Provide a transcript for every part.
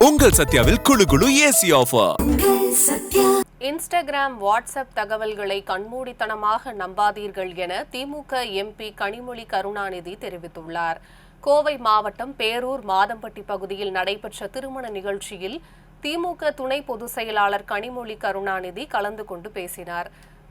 உங்கள் சத்யாவில் குளு குளு ஏசி ஆஃபர். இன்ஸ்டாகிராம், வாட்ஸ்அப் தகவல்களை கண்மூடித்தனமாக நம்பாதீர்கள் என திமுக எம்பி கனிமொழி கருணாநிதி தெரிவித்துள்ளார். கோவை மாவட்டம் பேரூர் மாதம்பட்டி பகுதியில் நடைபெற்ற திருமண நிகழ்ச்சியில் திமுக துணை பொதுச் செயலாளர் கனிமொழி கருணாநிதி கலந்து கொண்டு பேசினார்.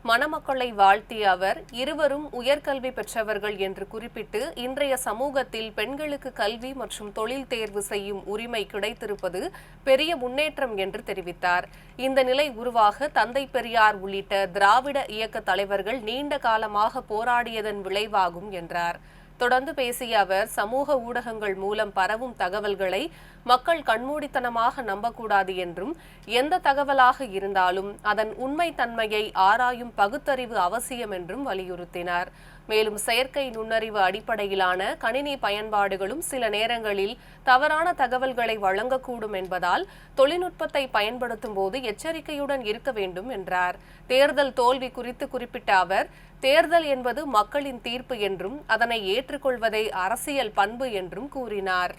மணமக்களை வாழ்த்திய அவர், இருவரும் உயர்கல்வி பெற்றவர்கள் என்று குறிப்பிட்டு, இன்றைய சமூகத்தில் பெண்களுக்கு கல்வி மற்றும் தொழில் தேர்வு செய்யும் உரிமை கிடைத்திருப்பது பெரிய முன்னேற்றம் என்று தெரிவித்தார். இந்த நிலை உருவாக தந்தை பெரியார் உள்ளிட்ட திராவிட இயக்க தலைவர்கள் நீண்ட காலமாக போராடியதன் விளைவாகும் என்றார். தொடர்ந்து பேசிய அவர், சமூக ஊடகங்கள் மூலம் பரவும் தகவல்களை மக்கள் கண்மூடித்தனமாக நம்பக்கூடாது என்றும், எந்த தகவலாக இருந்தாலும் அதன் உண்மைத்தன்மையை ஆராயும் பகுத்தறிவு அவசியம் என்றும் வலியுறுத்தினார். மேலும் செயற்கை நுண்ணறிவு அடிப்படையிலான கணினி பயன்பாடுகளும் சில நேரங்களில் தவறான தகவல்களை வழங்கக்கூடும் என்பதால் தொழில்நுட்பத்தை பயன்படுத்தும் போது எச்சரிக்கையுடன் இருக்க வேண்டும் என்றார். தேர்தல் தோல்வி குறித்து குறிப்பிட்ட அவர், தேர்தல் என்பது மக்களின் தீர்ப்பு என்றும் அதனை ஏற்றுக்கொள்வதே அரசியல் பண்பு என்றும் கூறினார்.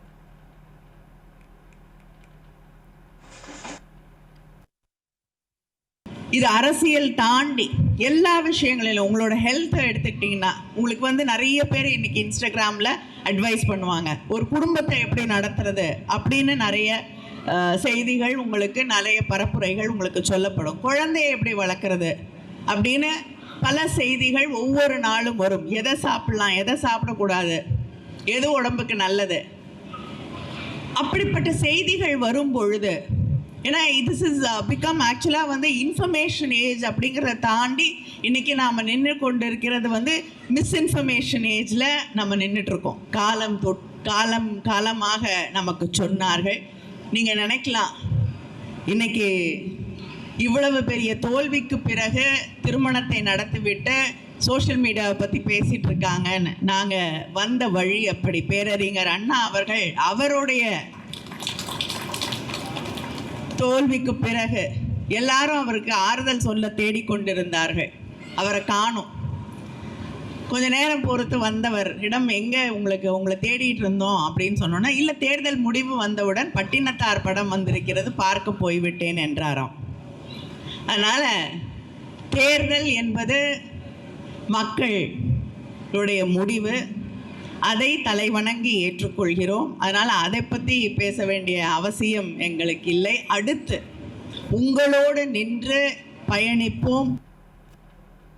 இது அரசியல் தாண்டி எல்லா விஷயங்களிலும் உங்களோட ஹெல்த்தை எடுத்துக்கிட்டிங்கன்னா உங்களுக்கு நிறைய பேர் இன்னைக்கு இன்ஸ்டாகிராமில் அட்வைஸ் பண்ணுவாங்க, ஒரு குடும்பத்தை எப்படி நடத்துறது அப்படின்னு நிறைய செய்திகள் உங்களுக்கு, நிறைய பரப்புரைகள் உங்களுக்கு சொல்லப்படும். குழந்தையை எப்படி வளர்க்குறது அப்படின்னு பல செய்திகள் ஒவ்வொரு நாளும் வரும். எதை சாப்பிடலாம், எதை சாப்பிடக்கூடாது, எது உடம்புக்கு நல்லது, அப்படிப்பட்ட செய்திகள் வரும் பொழுது, ஏன்னா திஸ் இஸ் பிகம் ஆக்சுவலாக இன்ஃபர்மேஷன் ஏஜ் அப்படிங்கிறத தாண்டி இன்றைக்கி நாம் நின்று கொண்டு இருக்கிறது மிஸ்இன்ஃபர்மேஷன் ஏஜில் நம்ம நின்றுட்டுருக்கோம். காலமாக நமக்கு சொன்னார்கள். நீங்கள் நினைக்கலாம், இன்றைக்கி இவ்வளவு பெரிய தோல்விக்கு பிறகு திருமணத்தை நடத்திவிட்டு சோஷியல் மீடியாவை பற்றி பேசிகிட்டு இருக்காங்கன்னு. நாங்கள் வந்த வழி அப்படி. பேரறிஞர் அண்ணா அவர்கள் அவருடைய தோல்விக்கு பிறகு எல்லாரும் அவருக்கு ஆறுதல் சொல்ல தேடிக்கொண்டிருந்தார்கள். அவரை காணும். கொஞ்ச நேரம் பொறுத்து வந்தவர் இடம், எங்கே உங்களை தேடிட்டு இருந்தோம் அப்படின்னு சொன்னோன்னா, இல்லை தேர்தல் முடிவு வந்தவுடன் பட்டினத்தார் படம் வந்திருக்கிறது, பார்க்க போய்விட்டேன் என்றாராம். அதனால் தேர்தல் என்பது மக்களுடைய முடிவு, அதை தலைவணங்கி ஏற்றுக்கொள்கிறோம். அதனால் அதை பற்றி பேச வேண்டிய அவசியம் எங்களுக்கு இல்லை. அடுத்து உங்களோடு நின்று பயணிப்போம்.